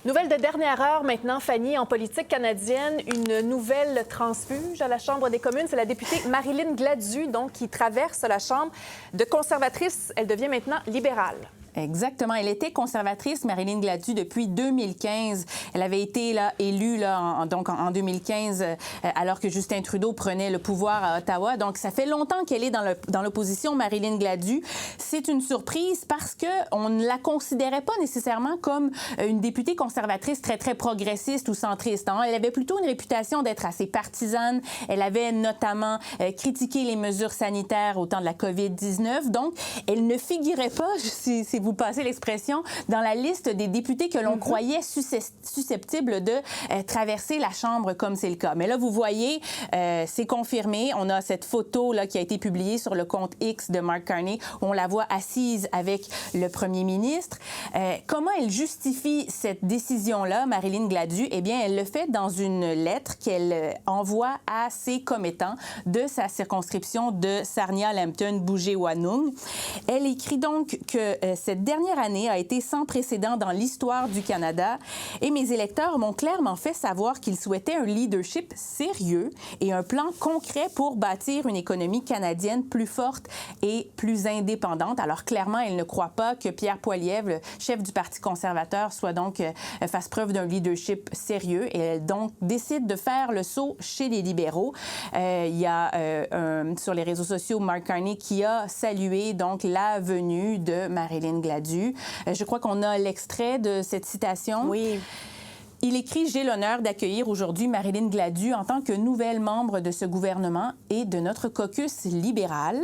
Nouvelle de dernière heure maintenant, Fanny, en politique canadienne, une nouvelle transfuge à la Chambre des communes. C'est la députée Marilyn Gladu, donc, qui traverse la Chambre. De conservatrice, elle devient maintenant libérale. Exactement. Elle était conservatrice, Marilyn Gladu, depuis 2015. Elle avait été élue en 2015, alors que Justin Trudeau prenait le pouvoir à Ottawa. Donc, ça fait longtemps qu'elle est dans l'opposition, Marilyn Gladu. C'est une surprise parce qu'on ne la considérait pas nécessairement comme une députée conservatrice très, très progressiste ou centriste. Hein. Elle avait plutôt une réputation d'être assez partisane. Elle avait notamment critiqué les mesures sanitaires au temps de la COVID-19. Donc, elle ne figurait pas, si vous passez l'expression, dans la liste des députés que l'on croyait susceptibles de traverser la Chambre comme c'est le cas. Mais là, vous voyez, c'est confirmé. On a cette photo là, qui a été publiée sur le compte X de Mark Carney où on la voit assise avec le premier ministre. Comment elle justifie cette décision-là, Marilyn Gladu? Eh bien, elle le fait dans une lettre qu'elle envoie à ses commettants de sa circonscription de Sarnia-Lambton-Bouget-Wannoong. Elle écrit donc que cette dernière année a été sans précédent dans l'histoire du Canada et mes électeurs m'ont clairement fait savoir qu'ils souhaitaient un leadership sérieux et un plan concret pour bâtir une économie canadienne plus forte et plus indépendante. Alors clairement, elle ne croit pas que Pierre Poilievre, le chef du Parti conservateur, fasse preuve d'un leadership sérieux et elle donc décide de faire le saut chez les libéraux. Il y a sur les réseaux sociaux Mark Carney qui a salué donc la venue de Marilyn Gladu. Je crois qu'on a l'extrait de cette citation. Oui. Il écrit « J'ai l'honneur d'accueillir aujourd'hui Marilyn Gladu en tant que nouvelle membre de ce gouvernement et de notre caucus libéral. »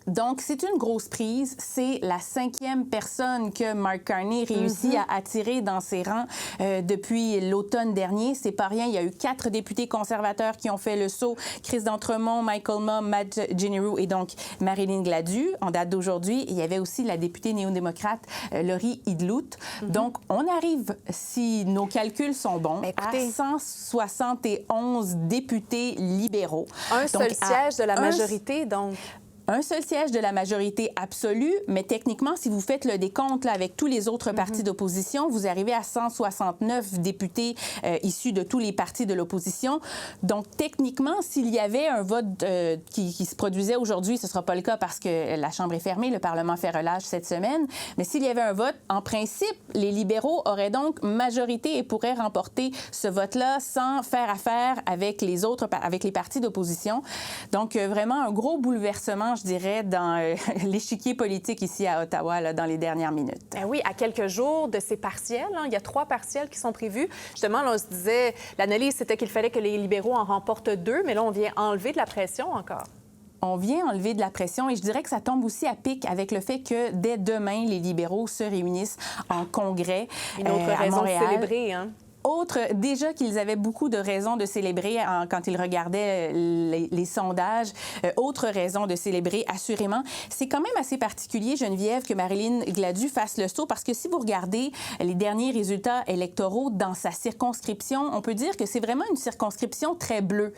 Donc, c'est une grosse prise. C'est la 5e personne que Mark Carney réussit à attirer dans ses rangs depuis l'automne dernier. C'est pas rien. Il y a eu 4 députés conservateurs qui ont fait le saut. Chris d'Entremont, Michael Mumm, Matt Gineru et donc Marilyn Gladu. En date d'aujourd'hui, il y avait aussi la députée néo-démocrate Laurie Idlout. Donc, on arrive, si nos calculs sont bons, à 171 députés libéraux. Un seul siège de la majorité, donc. Un seul siège de la majorité absolue, mais techniquement, si vous faites le décompte là, avec tous les autres partis d'opposition, vous arrivez à 169 députés issus de tous les partis de l'opposition. Donc, techniquement, s'il y avait un vote qui se produisait aujourd'hui, ce ne sera pas le cas parce que la Chambre est fermée, le Parlement fait relâche cette semaine, mais s'il y avait un vote, en principe, les libéraux auraient donc majorité et pourraient remporter ce vote-là sans faire affaire avec les partis d'opposition. Donc, vraiment un gros bouleversement, je dirais, dans l'échiquier politique ici à Ottawa là, dans les dernières minutes. Ben oui, à quelques jours de ces partiels, il y a 3 partiels qui sont prévus. Justement, là, on se disait, l'analyse, c'était qu'il fallait que les libéraux en remportent 2, mais là, on vient enlever de la pression encore. On vient enlever de la pression et je dirais que ça tombe aussi à pic avec le fait que dès demain, les libéraux se réunissent en congrès Une autre raison à Montréal. de célébrer, hein? Déjà qu'ils avaient beaucoup de raisons de célébrer quand ils regardaient les sondages. Autre raison de célébrer, assurément. C'est quand même assez particulier, Geneviève, que Marilyn Gladu fasse le saut parce que si vous regardez les derniers résultats électoraux dans sa circonscription, on peut dire que c'est vraiment une circonscription très bleue.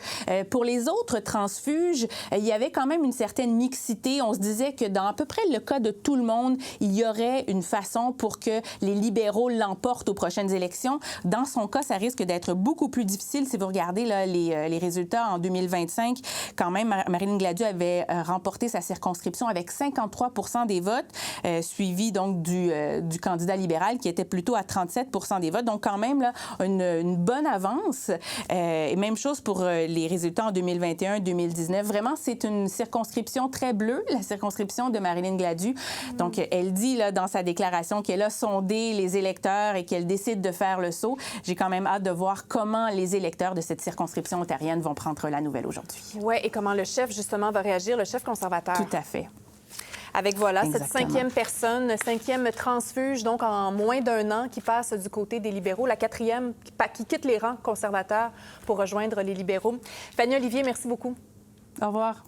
Pour les autres transfuges, il y avait quand même une certaine mixité. On se disait que dans à peu près le cas de tout le monde, il y aurait une façon pour que les libéraux l'emportent aux prochaines élections. Dans son cas, ça risque d'être beaucoup plus difficile. Si vous regardez là, les résultats en 2025, quand même, Marilyn Gladu avait remporté sa circonscription avec 53 % des votes, suivi donc du candidat libéral qui était plutôt à 37 % des votes. Donc, quand même, là, une bonne avance. Et même chose pour les résultats en 2021-2019. Vraiment, c'est une circonscription très bleue, la circonscription de Marilyn Gladu. Donc, elle dit là, dans sa déclaration qu'elle a sondé les électeurs et qu'elle décide de faire le saut. J'ai quand même hâte de voir comment les électeurs de cette circonscription ontarienne vont prendre la nouvelle aujourd'hui. Oui, et comment le chef, justement, va réagir, le chef conservateur. Tout à fait. Avec, voilà, Exactement. Cette 5e personne, 5e transfuge, donc en moins d'1 an, qui passe du côté des libéraux, la 4e qui quitte les rangs conservateurs pour rejoindre les libéraux. Fanny Olivier, merci beaucoup. Au revoir.